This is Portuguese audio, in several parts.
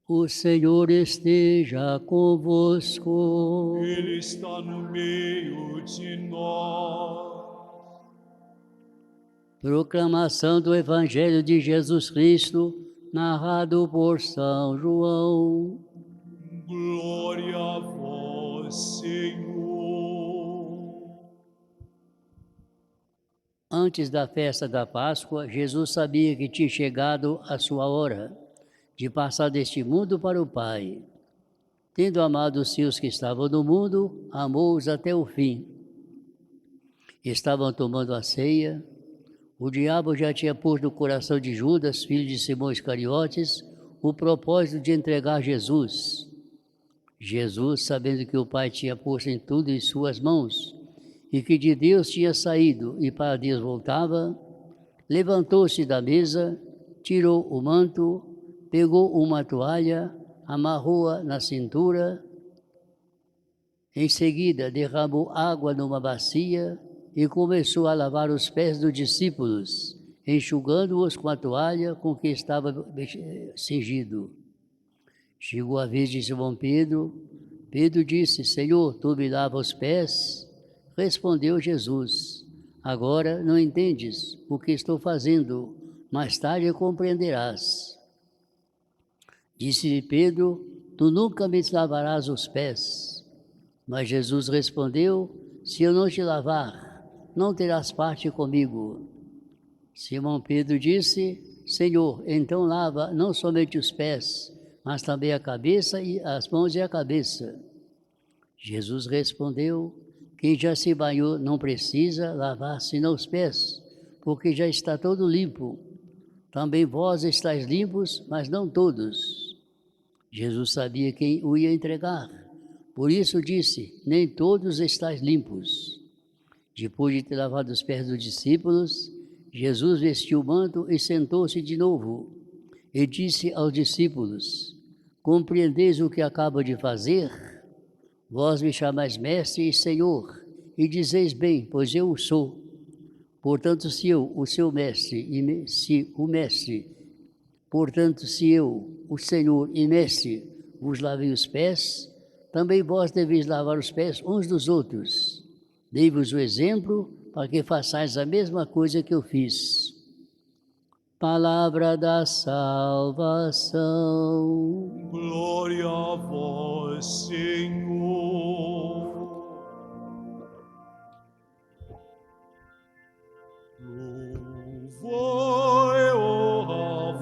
O Senhor esteja convosco. Ele está no meio de nós. Proclamação do Evangelho de Jesus Cristo, narrado por São João. Glória a vós, Senhor. Antes da festa da Páscoa, Jesus sabia que tinha chegado a sua hora de passar deste mundo para o Pai. Tendo amado os seus que estavam no mundo, amou-os até o fim. Estavam tomando a ceia. O diabo já tinha posto no coração de Judas, filho de Simão Iscariotes, o propósito de entregar Jesus. Jesus, sabendo que o Pai tinha posto em tudo em suas mãos, e que de Deus tinha saído e para Deus voltava, levantou-se da mesa, tirou o manto, pegou uma toalha, amarrou-a na cintura, em seguida derramou água numa bacia e começou a lavar os pés dos discípulos, enxugando-os com a toalha com que estava cingido. Chegou a vez de Simão Pedro. Pedro disse: Senhor, tu me lavas os pés? Respondeu Jesus: Agora não entendes o que estou fazendo, mais tarde compreenderás. Disse-lhe Pedro: Tu nunca me lavarás os pés. Mas Jesus respondeu: Se eu não te lavar, não terás parte comigo. Simão Pedro disse: Senhor, então lava não somente os pés, mas também a cabeça e as mãos e a cabeça. Jesus respondeu: Quem já se banhou não precisa lavar senão os pés, porque já está todo limpo. Também vós estáis limpos, mas não todos. Jesus sabia quem o ia entregar. Por isso disse: Nem todos estáis limpos. Depois de ter lavado os pés dos discípulos, Jesus vestiu o manto e sentou-se de novo. E disse aos discípulos: Compreendeis o que acabo de fazer? Vós me chamais mestre e senhor, e dizeis bem, pois eu o sou. Portanto, se eu, o seu mestre, se eu, o Senhor e mestre, vos lavei os pés, também vós deveis lavar os pés uns dos outros. Dei-vos o exemplo para que façais a mesma coisa que eu fiz. Palavra da salvação. Glória a vós, Senhor. Louvor a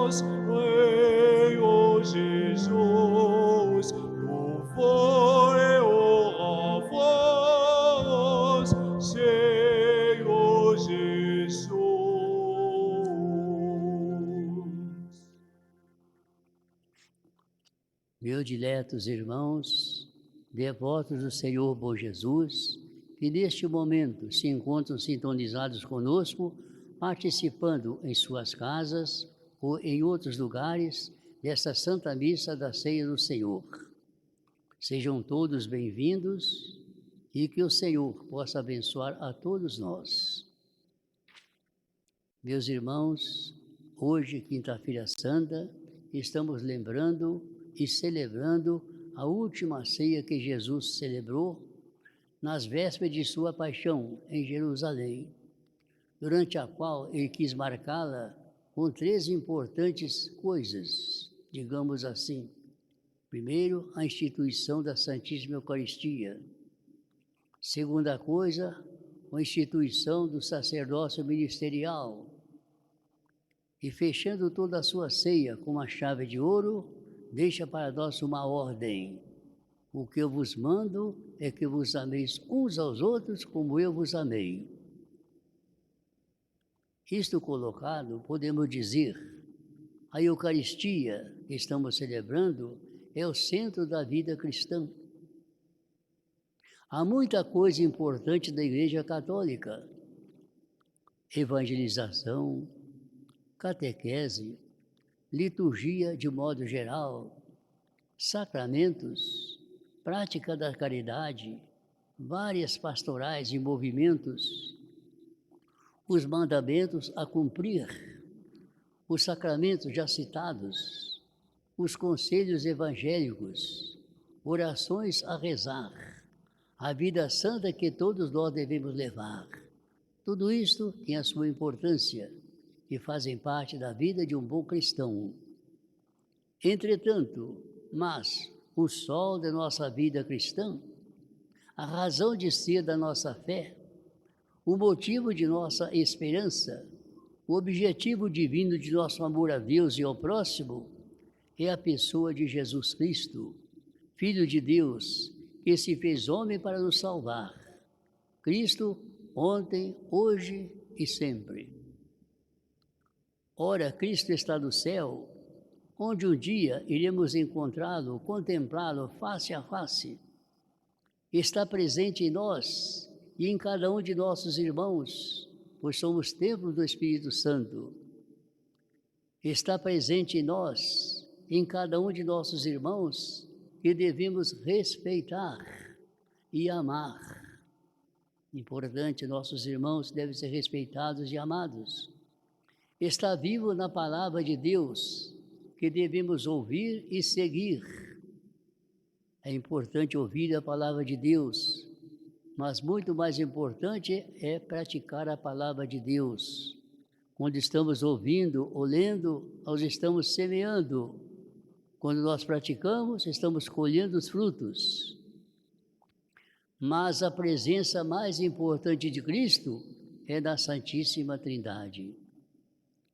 vós, Senhor Jesus. Louvor a vós, Senhor Jesus. Meus diletos irmãos, devotos do Senhor bom Jesus, que neste momento se encontram sintonizados conosco, participando em suas casas ou em outros lugares desta Santa Missa da Ceia do Senhor. Sejam todos bem-vindos e que o Senhor possa abençoar a todos nós. Meus irmãos, hoje, quinta-feira santa, estamos lembrando e celebrando a última ceia que Jesus celebrou nas vésperas de sua paixão em Jerusalém, durante a qual ele quis marcá-la com 3 importantes coisas, digamos assim. Primeiro, a instituição da Santíssima Eucaristia. Segunda coisa, a instituição do sacerdócio ministerial. E fechando toda a sua ceia com uma chave de ouro, deixa para nós uma ordem. O que eu vos mando é que vos ameis uns aos outros como eu vos amei. Isto colocado, podemos dizer, a Eucaristia que estamos celebrando é o centro da vida cristã. Há muita coisa importante da Igreja Católica: evangelização, catequese, liturgia de modo geral, sacramentos, prática da caridade, várias pastorais e movimentos, os mandamentos a cumprir, os sacramentos já citados, os conselhos evangélicos, orações a rezar, a vida santa que todos nós devemos levar. Tudo isto tem a sua importância e fazem parte da vida de um bom cristão. Entretanto, mas o sol da nossa vida cristã, a razão de ser da nossa fé, o motivo de nossa esperança, o objetivo divino de nosso amor a Deus e ao próximo, é a pessoa de Jesus Cristo, Filho de Deus, que se fez homem para nos salvar. Cristo, ontem, hoje e sempre. Ora, Cristo está no céu, onde um dia iremos encontrá-lo, contemplá-lo face a face. Está presente em nós e em cada um de nossos irmãos, pois somos templo do Espírito Santo. Está presente em nós, em cada um de nossos irmãos, que devemos respeitar e amar. Importante, nossos irmãos devem ser respeitados e amados. Está vivo na palavra de Deus, que devemos ouvir e seguir. É importante ouvir a palavra de Deus, mas muito mais importante é praticar a palavra de Deus. Quando estamos ouvindo ou lendo, nós estamos semeando. Quando nós praticamos, estamos colhendo os frutos. Mas a presença mais importante de Cristo é na Santíssima Trindade.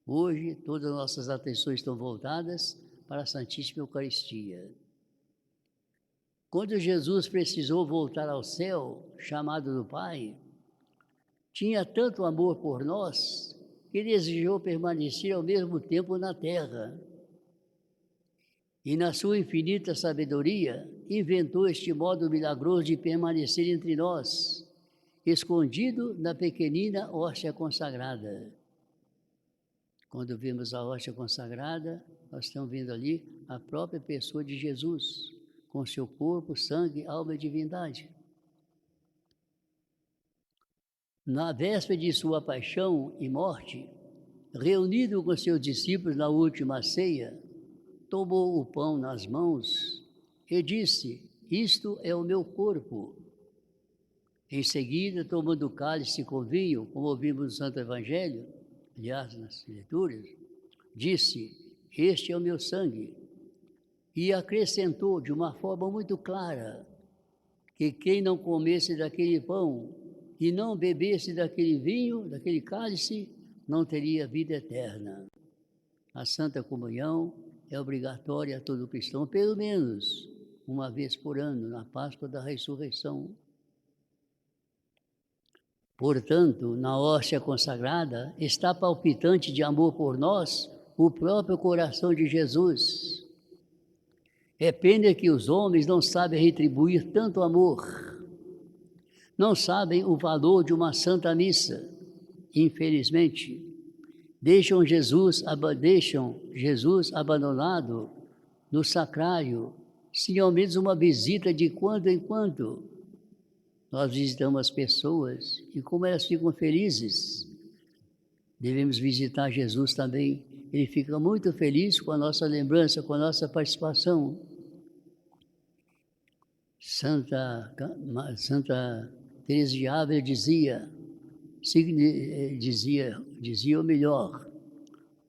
Hoje, todas as nossas atenções estão voltadas para a Santíssima Eucaristia. Quando Jesus precisou voltar ao céu, chamado do Pai, tinha tanto amor por nós que desejou permanecer ao mesmo tempo na terra. E na sua infinita sabedoria, inventou este modo milagroso de permanecer entre nós, escondido na pequenina hóstia consagrada. Quando vemos a hóstia consagrada, nós estamos vendo ali a própria pessoa de Jesus, com seu corpo, sangue, alma e divindade. Na véspera de sua paixão e morte, reunido com seus discípulos na última ceia, tomou o pão nas mãos e disse: isto é o meu corpo. Em seguida, tomando o cálice com vinho, como ouvimos no Santo Evangelho, aliás, nas leituras, disse: este é o meu sangue. E acrescentou de uma forma muito clara que quem não comesse daquele pão e não bebesse daquele vinho, daquele cálice, não teria vida eterna. A Santa Comunhão é obrigatória a todo cristão, pelo menos uma vez por ano, na Páscoa da Ressurreição. Portanto, na hóstia consagrada, está palpitante de amor por nós o próprio coração de Jesus. É pena que os homens não sabem retribuir tanto amor, não sabem o valor de uma santa missa, infelizmente. Deixam Jesus abandonado no sacrário, sem ao menos uma visita de quando em quando. Nós visitamos as pessoas e como elas ficam felizes. Devemos visitar Jesus também. Ele fica muito feliz com a nossa lembrança, com a nossa participação. Santa Teresa de Ávila dizia ou melhor,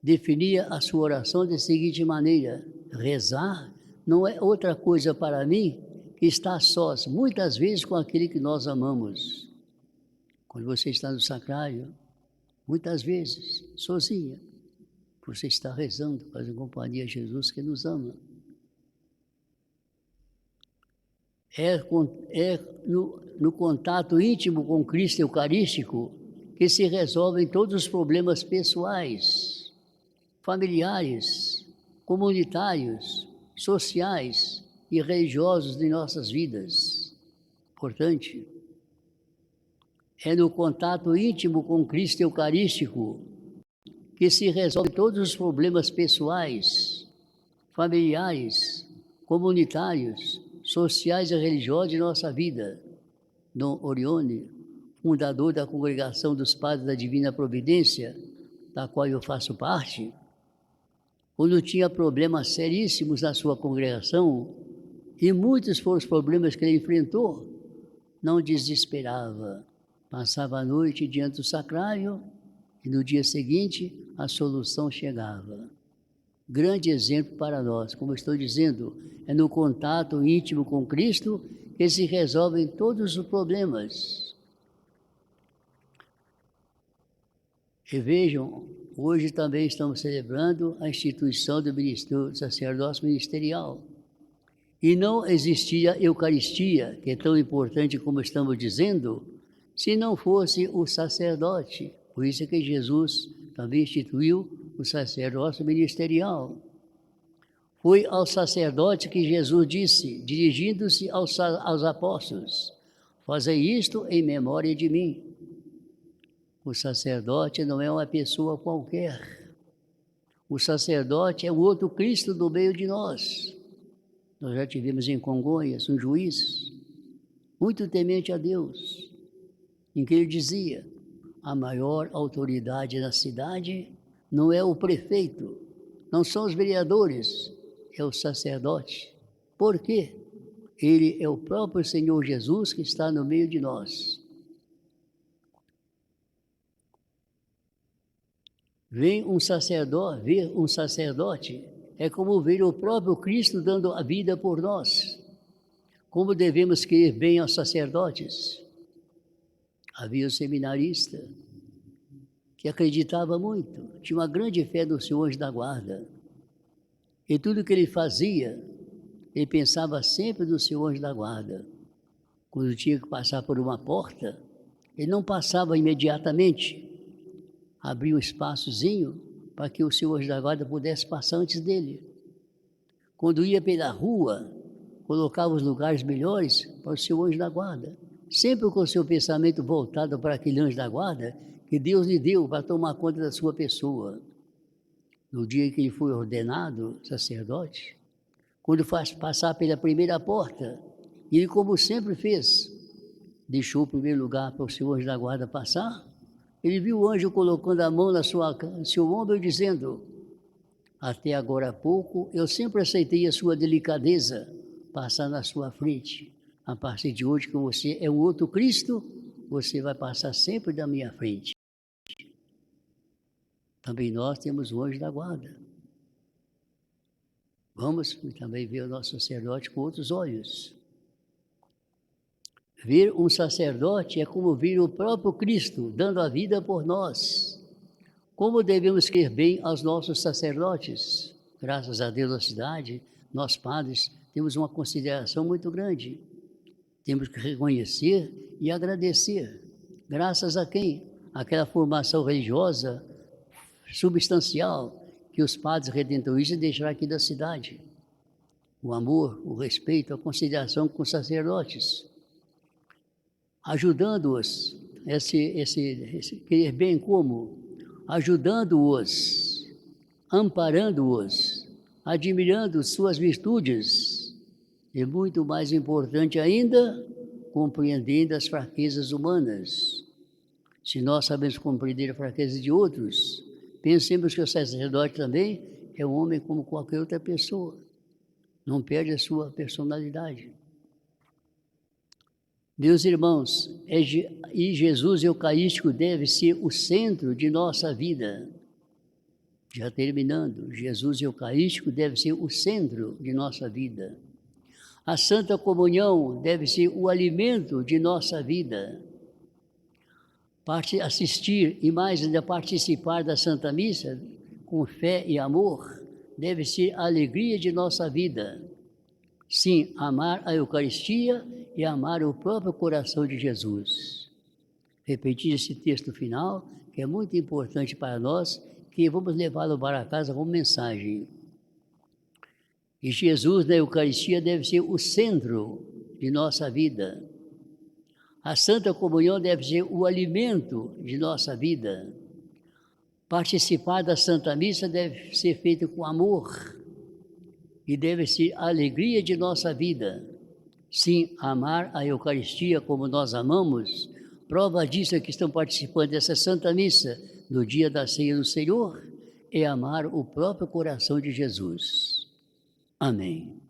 definia a sua oração da seguinte maneira: rezar não é outra coisa para mim que estar sós, muitas vezes com aquele que nós amamos. Quando você está no sacrário, muitas vezes, sozinha, você está rezando, fazendo companhia a Jesus que nos ama. No contato íntimo com Cristo Eucarístico que se resolvem todos os problemas pessoais, familiares, comunitários, sociais e religiosos de nossas vidas. Importante. É no contato íntimo com Cristo Eucarístico que se resolvem todos os problemas pessoais, familiares, comunitários, sociais e religiosos de nossa vida. Dom Orione, fundador da Congregação dos Padres da Divina Providência, da qual eu faço parte, quando tinha problemas seríssimos na sua congregação, e muitos foram os problemas que ele enfrentou, não desesperava. Passava a noite diante do sacrário e no dia seguinte a solução chegava. Grande exemplo para nós, como estou dizendo, é no contato íntimo com Cristo que se resolvem todos os problemas. E vejam, hoje também estamos celebrando a instituição do sacerdócio ministerial. E não existia Eucaristia, que é tão importante como estamos dizendo, se não fosse o sacerdote. Por isso é que Jesus também instituiu o sacerdócio ministerial. Foi ao sacerdote que Jesus disse, dirigindo-se aos apóstolos: fazei isto em memória de mim. O sacerdote não é uma pessoa qualquer. O sacerdote é o outro Cristo no meio de nós. Nós já tivemos em Congonhas um juiz muito temente a Deus, em que ele dizia: a maior autoridade na cidade não é o prefeito, não são os vereadores, é o sacerdote. Por quê? Ele é o próprio Senhor Jesus que está no meio de nós. Ver um sacerdote é como ver o próprio Cristo dando a vida por nós. Como devemos querer bem aos sacerdotes? Havia um seminarista que acreditava muito, tinha uma grande fé no seu anjo da guarda. E tudo que ele fazia, ele pensava sempre no seu anjo da guarda. Quando tinha que passar por uma porta, ele não passava imediatamente, abria um espaçozinho para que o seu anjo da guarda pudesse passar antes dele. Quando ia pela rua, colocava os lugares melhores para o seu anjo da guarda, sempre com o seu pensamento voltado para aquele anjo da guarda que Deus lhe deu para tomar conta da sua pessoa. No dia em que ele foi ordenado sacerdote, quando passar pela primeira porta, ele, como sempre fez, deixou o primeiro lugar para o seu anjo da guarda passar. Ele viu o anjo colocando a mão no seu ombro e dizendo: até agora há pouco eu sempre aceitei a sua delicadeza passar na sua frente. A partir de hoje, que você é um outro Cristo, você vai passar sempre da minha frente. Também nós temos o anjo da guarda. Vamos também ver o nosso sacerdote com outros olhos. Ver um sacerdote é como ver o próprio Cristo dando a vida por nós. Como devemos querer bem aos nossos sacerdotes? Graças a Deus, na cidade, nós padres temos uma consideração muito grande. Temos que reconhecer e agradecer. Graças a quem? Aquela formação religiosa substancial que os padres redentoristas deixaram aqui da cidade. O amor, o respeito, a consideração com os sacerdotes. Ajudando-os, esse querer bem como? Ajudando-os, amparando-os, admirando suas virtudes. E muito mais importante ainda, compreendendo as fraquezas humanas. Se nós sabemos compreender a fraqueza de outros, pensemos que o sacerdote também é um homem como qualquer outra pessoa. Não perde a sua personalidade. Meus irmãos, e Jesus Eucarístico deve ser o centro de nossa vida. Já terminando, Jesus Eucarístico deve ser o centro de nossa vida. A Santa Comunhão deve ser o alimento de nossa vida. Assistir e mais ainda participar da Santa Missa com fé e amor deve ser a alegria de nossa vida. Sim, amar a Eucaristia e amar o próprio coração de Jesus. Repetir esse texto final, que é muito importante para nós, que vamos levá-lo para casa como mensagem. E Jesus na Eucaristia deve ser o centro de nossa vida. A Santa Comunhão deve ser o alimento de nossa vida. Participar da Santa Missa deve ser feito com amor e deve ser a alegria de nossa vida. Sim, amar a Eucaristia como nós amamos, prova disso é que estão participando dessa Santa Missa no dia da ceia do Senhor, é amar o próprio coração de Jesus. Amém.